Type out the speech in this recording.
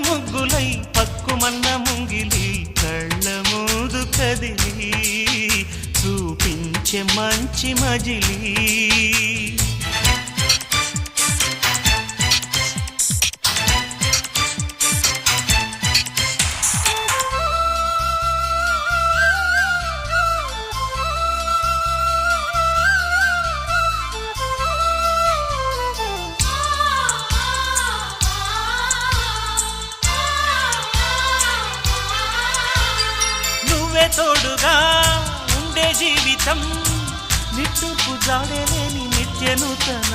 ముగ్గులై పక్కుమన్న ముంగిలి కళ్ళ మూదు కదిలి చూపించే మంచి మజిలీ తోడుగా ఉండే జీవితం నిట్టుకు జాడలేని నిత్య నూతనం